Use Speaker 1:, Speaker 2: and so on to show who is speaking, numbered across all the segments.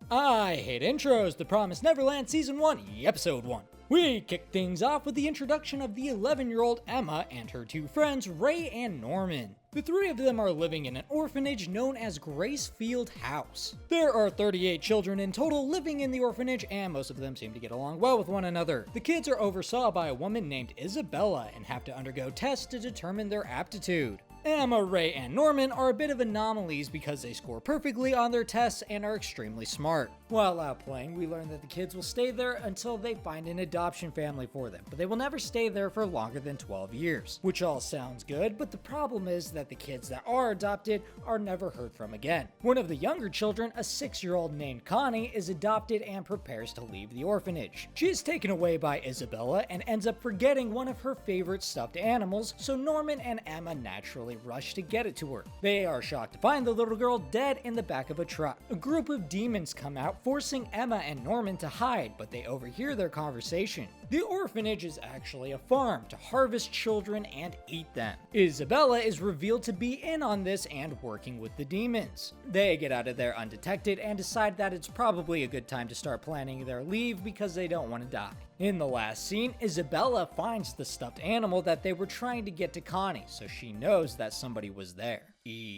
Speaker 1: I Hate Intros, The Promised Neverland Season 1, Episode 1. We kick things off with the introduction of the 11-year-old Emma and her two friends, Ray and Norman. The three of them are living in an orphanage known as Gracefield House. There are 38 children in total living in the orphanage, and most of them seem to get along well with one another. The kids are oversaw by a woman named Isabella and have to undergo tests to determine their aptitude. Emma, Ray, and Norman are a bit of anomalies because they score perfectly on their tests and are extremely smart. While out playing, we learn that the kids will stay there until they find an adoption family for them, but they will never stay there for longer than 12 years. Which all sounds good, but the problem is that the kids that are adopted are never heard from again. One of the younger children, a 6-year-old named Connie, is adopted and prepares to leave the orphanage. She is taken away by Isabella and ends up forgetting one of her favorite stuffed animals, so Norman and Emma naturally rush to get it to her. They are shocked to find the little girl dead in the back of a truck. A group of demons come out, forcing Emma and Norman to hide, but they overhear their conversation. The orphanage is actually a farm to harvest children and eat them. Isabella is revealed to be in on this and working with the demons. They get out of there undetected and decide that it's probably a good time to start planning their leave because they don't want to die. In the last scene, Isabella finds the stuffed animal that they were trying to get to Connie, so she knows that somebody was there.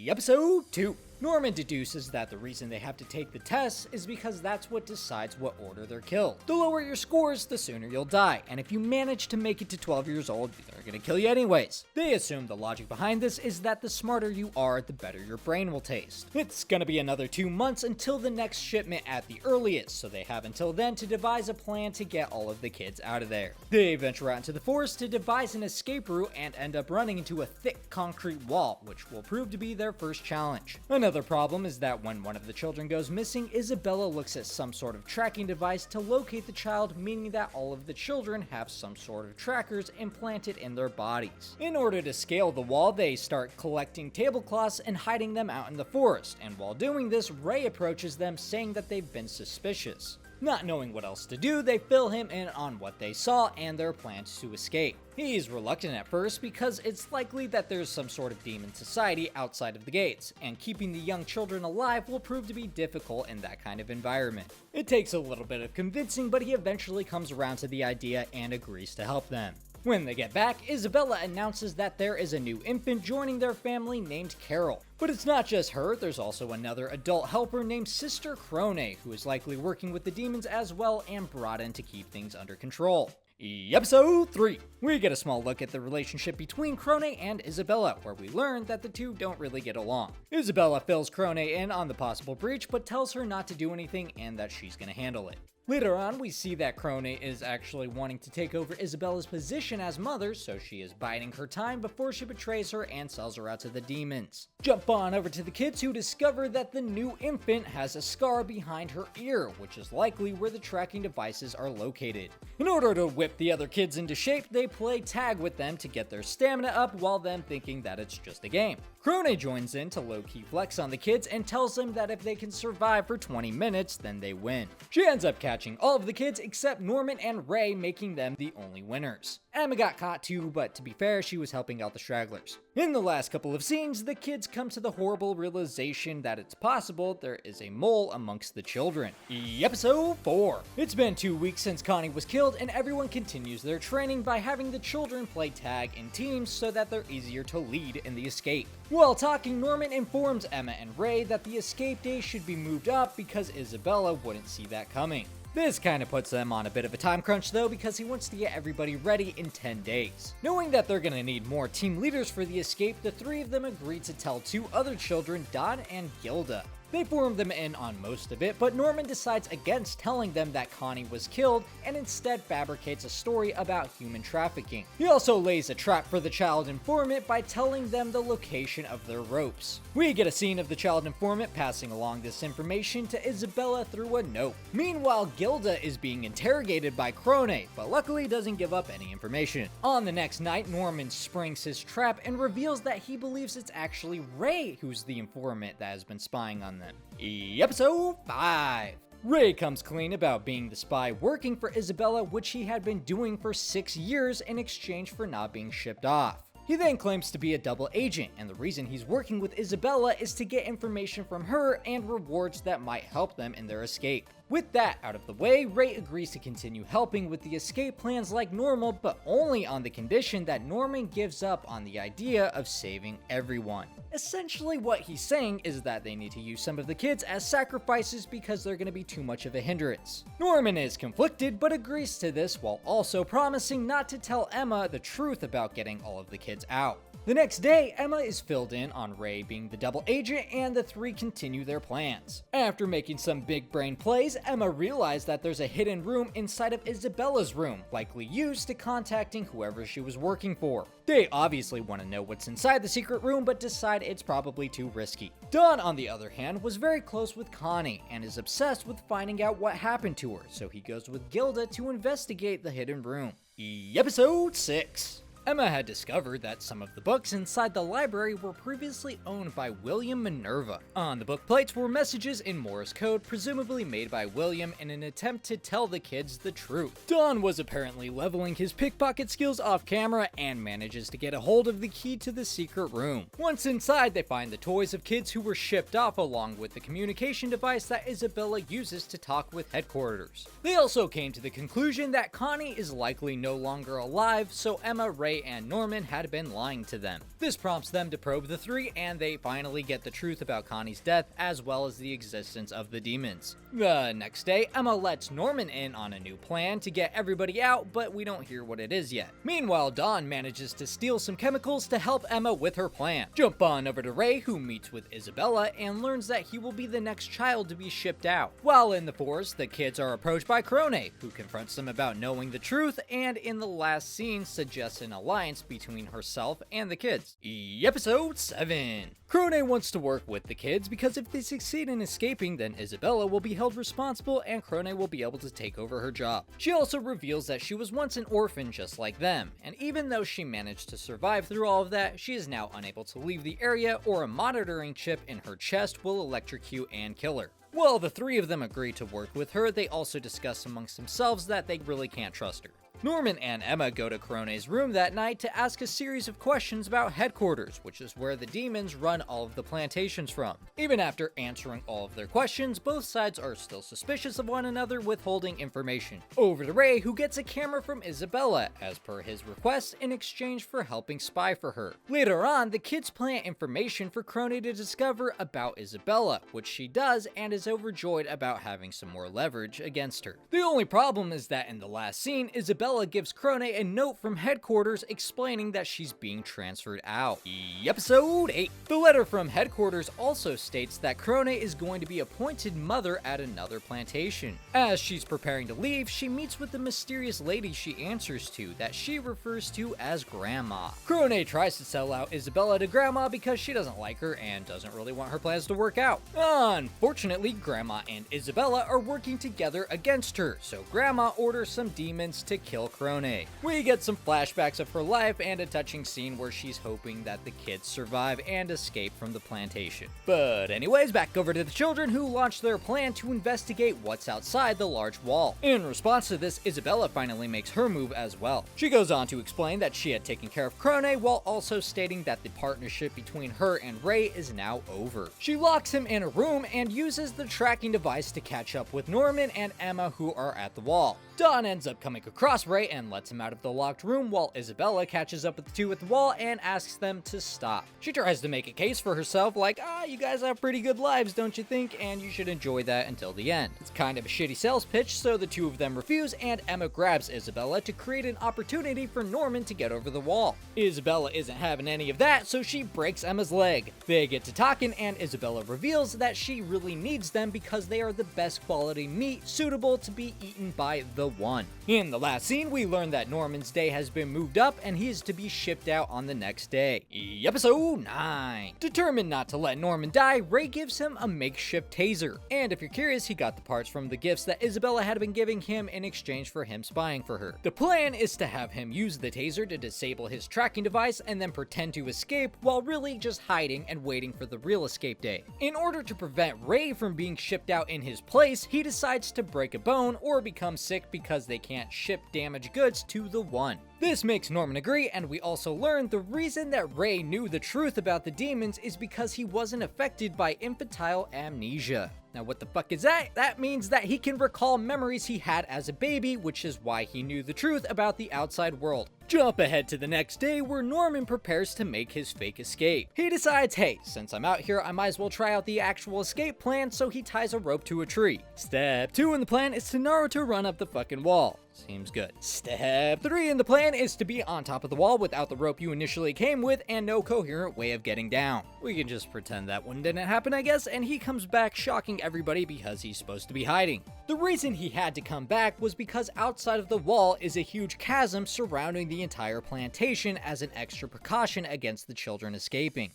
Speaker 1: Episode 2. Norman deduces that the reason they have to take the tests is because that's what decides what order they're killed. The lower your scores, the sooner you'll die, and if you manage to make it to 12 years old, they're gonna kill you anyways. They assume the logic behind this is that the smarter you are, the better your brain will taste. It's gonna be another 2 months until the next shipment at the earliest, so they have until then to devise a plan to get all of the kids out of there. They venture out into the forest to devise an escape route and end up running into a thick concrete wall, which will prove to be their first challenge. Another problem is that when one of the children goes missing, Isabella looks at some sort of tracking device to locate the child, meaning that all of the children have some sort of trackers implanted in their bodies. In order to scale the wall, they start collecting tablecloths and hiding them out in the forest, and while doing this, Ray approaches them saying that they've been suspicious. Not knowing what else to do, they fill him in on what they saw and their plans to escape. He's reluctant at first because it's likely that there's some sort of demon society outside of the gates, and keeping the young children alive will prove to be difficult in that kind of environment. It takes a little bit of convincing, but he eventually comes around to the idea and agrees to help them. When they get back, Isabella announces that there is a new infant joining their family named Carol. But it's not just her, there's also another adult helper named Sister Crone, who is likely working with the demons as well and brought in to keep things under control. Episode 3. We get a small look at the relationship between Crone and Isabella, where we learn that the two don't really get along. Isabella fills Crone in on the possible breach, but tells her not to do anything and that she's gonna handle it. Later on, we see that Crone is actually wanting to take over Isabella's position as mother, so she is biding her time before she betrays her and sells her out to the demons. Jump on over to the kids, who discover that the new infant has a scar behind her ear, which is likely where the tracking devices are located. In order to whip the other kids into shape, they play tag with them to get their stamina up while them thinking that it's just a game. Crone joins in to low-key flex on the kids and tells them that if they can survive for 20 minutes, then they win. She ends up catching all of the kids except Norman and Ray, making them the only winners. Emma got caught too, but to be fair, she was helping out the stragglers. In the last couple of scenes, the kids come to the horrible realization that it's possible there is a mole amongst the children. Episode 4. It's been 2 weeks since Connie was killed, and everyone continues their training by having the children play tag in teams so that they're easier to lead in the escape. While talking, Norman informs Emma and Ray that the escape day should be moved up because Isabella wouldn't see that coming. This kind of puts them on a bit of a time crunch though, because he wants to get everybody ready in 10 days. Knowing that they're gonna need more team leaders for the escape, the three of them agree to tell 2 other children, Don and Gilda. They form them in on most of it, but Norman decides against telling them that Connie was killed and instead fabricates a story about human trafficking. He also lays a trap for the child informant by telling them the location of their ropes. We get a scene of the child informant passing along this information to Isabella through a note. Meanwhile, Gilda is being interrogated by Crone, but luckily doesn't give up any information. On the next night, Norman springs his trap and reveals that he believes it's actually Ray who's the informant that has been spying on them. Episode 5. Ray comes clean about being the spy working for Isabella, which he had been doing for 6 years in exchange for not being shipped off. He then claims to be a double agent, and the reason he's working with Isabella is to get information from her and rewards that might help them in their escape. With that out of the way, Ray agrees to continue helping with the escape plans like normal, but only on the condition that Norman gives up on the idea of saving everyone. Essentially what he's saying is that they need to use some of the kids as sacrifices because they're going to be too much of a hindrance. Norman is conflicted but agrees to this while also promising not to tell Emma the truth about getting all of the kids out. The next day, Emma is filled in on Ray being the double agent and the three continue their plans. After making some big brain plays, Emma realized that there's a hidden room inside of Isabella's room, likely used to contacting whoever she was working for. They obviously want to know what's inside the secret room but decide it's probably too risky. Don, on the other hand, was very close with Connie and is obsessed with finding out what happened to her, so he goes with Gilda to investigate the hidden room. Episode 6. Emma had discovered that some of the books inside the library were previously owned by William Minerva. On the book plates were messages in Morse code, presumably made by William in an attempt to tell the kids the truth. Don was apparently leveling his pickpocket skills off camera and manages to get a hold of the key to the secret room. Once inside, they find the toys of kids who were shipped off along with the communication device that Isabella uses to talk with headquarters. They also came to the conclusion that Connie is likely no longer alive, so Emma, Ray, and Norman had been lying to them. This prompts them to probe the three, and they finally get the truth about Connie's death as well as the existence of the demons. The next day, Emma lets Norman in on a new plan to get everybody out, but we don't hear what it is yet. Meanwhile, Dawn manages to steal some chemicals to help Emma with her plan. Jump on over to Ray, who meets with Isabella and learns that he will be the next child to be shipped out. While in the forest, the kids are approached by Crone, who confronts them about knowing the truth, and in the last scene suggests an alliance between herself and the kids. Episode 7. Crone wants to work with the kids because if they succeed in escaping, then Isabella will be held responsible and Crone will be able to take over her job. She also reveals that she was once an orphan just like them, and even though she managed to survive through all of that, she is now unable to leave the area or a monitoring chip in her chest will electrocute and kill her. While the three of them agree to work with her, they also discuss amongst themselves that they really can't trust her. Norman and Emma go to Crone's room that night to ask a series of questions about headquarters, which is where the demons run all of the plantations from. Even after answering all of their questions, both sides are still suspicious of one another, withholding information. Over to Ray, who gets a camera from Isabella, as per his request, in exchange for helping spy for her. Later on, the kids plant information for Crone to discover about Isabella, which she does and is overjoyed about having some more leverage against her. The only problem is that in the last scene, Isabella gives Crone a note from headquarters explaining that she's being transferred out. Episode 8. The letter from headquarters also states that Crone is going to be appointed mother at another plantation. As she's preparing to leave, she meets with the mysterious lady she answers to that she refers to as Grandma. Crone tries to sell out Isabella to Grandma because she doesn't like her and doesn't really want her plans to work out. Unfortunately, Grandma and Isabella are working together against her, so Grandma orders some demons to kill Crone. We get some flashbacks of her life and a touching scene where she's hoping that the kids survive and escape from the plantation. But anyways, back over to the children who launch their plan to investigate what's outside the large wall. In response to this, Isabella finally makes her move as well. She goes on to explain that she had taken care of Crone while also stating that the partnership between her and Ray is now over. She locks him in a room and uses the tracking device to catch up with Norman and Emma, who are at the wall. Dawn ends up coming across Ray and lets him out of the locked room while Isabella catches up with the two at the wall and asks them to stop. She tries to make a case for herself like, you guys have pretty good lives, don't you think? And you should enjoy that until the end. It's kind of a shitty sales pitch, so the two of them refuse and Emma grabs Isabella to create an opportunity for Norman to get over the wall. Isabella isn't having any of that, so she breaks Emma's leg. They get to talking and Isabella reveals that she really needs them because they are the best quality meat suitable to be eaten by the One. In the last scene, we learn that Norman's day has been moved up and he is to be shipped out on the next day. Episode 9. Determined not to let Norman die, Ray gives him a makeshift taser. And if you're curious, he got the parts from the gifts that Isabella had been giving him in exchange for him spying for her. The plan is to have him use the taser to disable his tracking device and then pretend to escape while really just hiding and waiting for the real escape day. In order to prevent Ray from being shipped out in his place, he decides to break a bone or become sick because they can't ship damaged goods to the One. This makes Norman agree, and we also learn the reason that Ray knew the truth about the demons is because he wasn't affected by infantile amnesia. Now what the fuck is that? That means that he can recall memories he had as a baby, which is why he knew the truth about the outside world. Jump ahead to the next day where Norman prepares to make his fake escape. He decides, hey, since I'm out here, I might as well try out the actual escape plan, so he ties a rope to a tree. Step 2 in the plan is to Naruto run up the fucking wall. Seems good. Step 3 in the plan is to be on top of the wall without the rope you initially came with and no coherent way of getting down. We can just pretend that one didn't happen, I guess, and he comes back shocking everybody because he's supposed to be hiding. The reason he had to come back was because outside of the wall is a huge chasm surrounding the entire plantation as an extra precaution against the children escaping.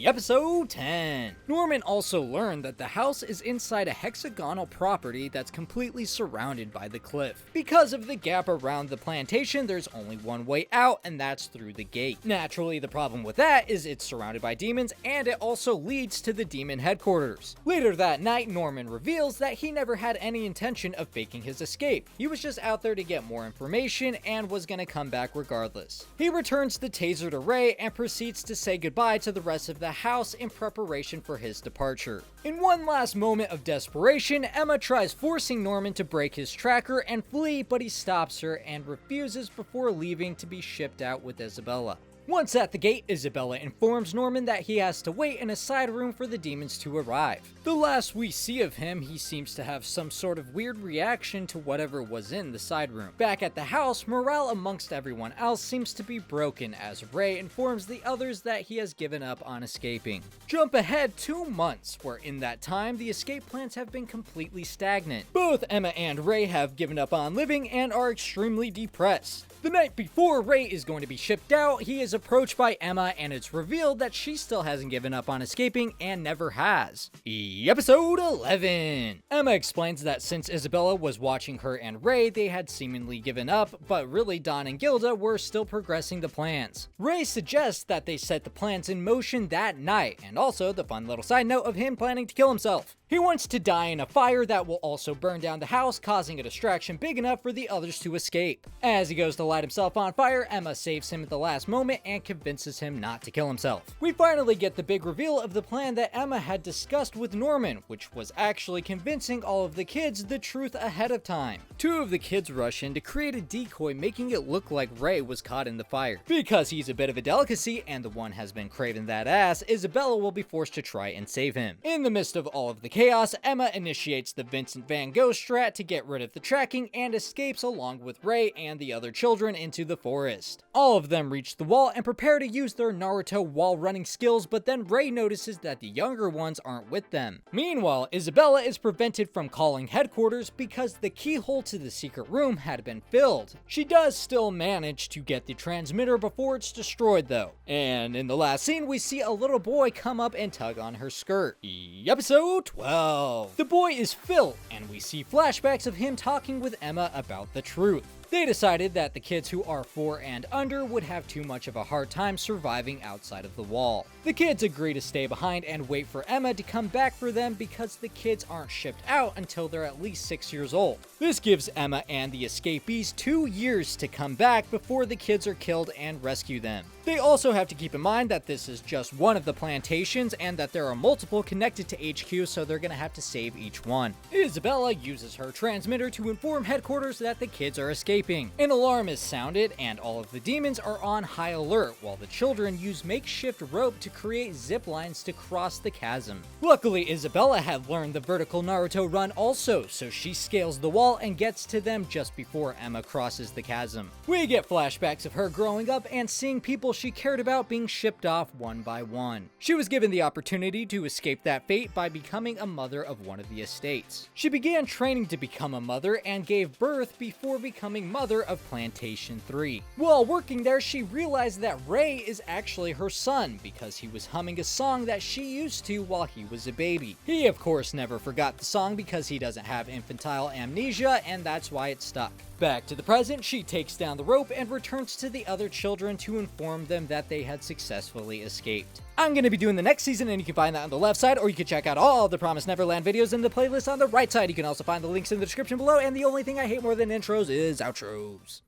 Speaker 1: Episode 10. Norman also learned that the house is inside a hexagonal property that's completely surrounded by the cliff. Because of the gap around the plantation, there's only one way out, and that's through the gate. Naturally, the problem with that is it's surrounded by demons, and it also leads to the demon headquarters. Later that night, Norman reveals that he never had any intention of faking his escape. He was just out there to get more information and was gonna come back regardless. He returns the taser to Ray and proceeds to say goodbye to the rest of the house in preparation for his departure. In one last moment of desperation, Emma tries forcing Norman to break his tracker and flee, but he stops her and refuses before leaving to be shipped out with Isabella. Once at the gate, Isabella informs Norman that he has to wait in a side room for the demons to arrive. The last we see of him, he seems to have some sort of weird reaction to whatever was in the side room. Back at the house, morale amongst everyone else seems to be broken as Ray informs the others that he has given up on escaping. Jump ahead 2 months, where in that time, the escape plans have been completely stagnant. Both Emma and Ray have given up on living and are extremely depressed. The night before Ray is going to be shipped out, he is approached by Emma and it's revealed that she still hasn't given up on escaping and never has. Episode 11. Emma explains that since Isabella was watching her and Ray, they had seemingly given up, but really Don and Gilda were still progressing the plans. Ray suggests that they set the plans in motion that night, and also the fun little side note of him planning to kill himself. He wants to die in a fire that will also burn down the house, causing a distraction big enough for the others to escape. As he goes to light himself on fire, Emma saves him at the last moment and convinces him not to kill himself. We finally get the big reveal of the plan that Emma had discussed with Norman, which was actually convincing all of the kids the truth ahead of time. 2 of the kids rush in to create a decoy, making it look like Ray was caught in the fire. Because he's a bit of a delicacy and the one has been craving that ass, Isabella will be forced to try and save him. In the midst of all of the chaos, Emma initiates the Vincent Van Gogh strat to get rid of the tracking and escapes along with Ray and the other children into the forest. All of them reach the wall and prepare to use their Naruto wall running skills, but then Ray notices that the younger ones aren't with them. Meanwhile, Isabella is prevented from calling headquarters because the keyhole to the secret room had been filled. She does still manage to get the transmitter before it's destroyed though. And in the last scene, we see a little boy come up and tug on her skirt. Episode 12. The boy is Phil, and we see flashbacks of him talking with Emma about the truth. They decided that the kids who are 4 and under would have too much of a hard time surviving outside of the wall. The kids agree to stay behind and wait for Emma to come back for them because the kids aren't shipped out until they're at least 6 years old. This gives Emma and the escapees 2 years to come back before the kids are killed and rescue them. They also have to keep in mind that this is just one of the plantations and that there are multiple connected to HQ, so they're gonna have to save each one. Isabella uses her transmitter to inform headquarters that the kids are escaping. An alarm is sounded and all of the demons are on high alert while the children use makeshift rope to create zip lines to cross the chasm. Luckily, Isabella had learned the vertical Naruto run also, so she scales the wall and gets to them just before Emma crosses the chasm. We get flashbacks of her growing up and seeing people she cared about being shipped off one by one. She was given the opportunity to escape that fate by becoming a mother of one of the estates. She began training to become a mother and gave birth before becoming mother of Plantation 3. While working there, she realized that Ray is actually her son because he was humming a song that she used to while he was a baby. He of course never forgot the song because he doesn't have infantile amnesia, and that's why it stuck. Back to the present, she takes down the rope and returns to the other children to inform them that they had successfully escaped. I'm going to be doing the next season, and you can find that on the left side, or you can check out all the Promised Neverland videos in the playlist on the right side. You can also find the links in the description below, and the only thing I hate more than intros is outros.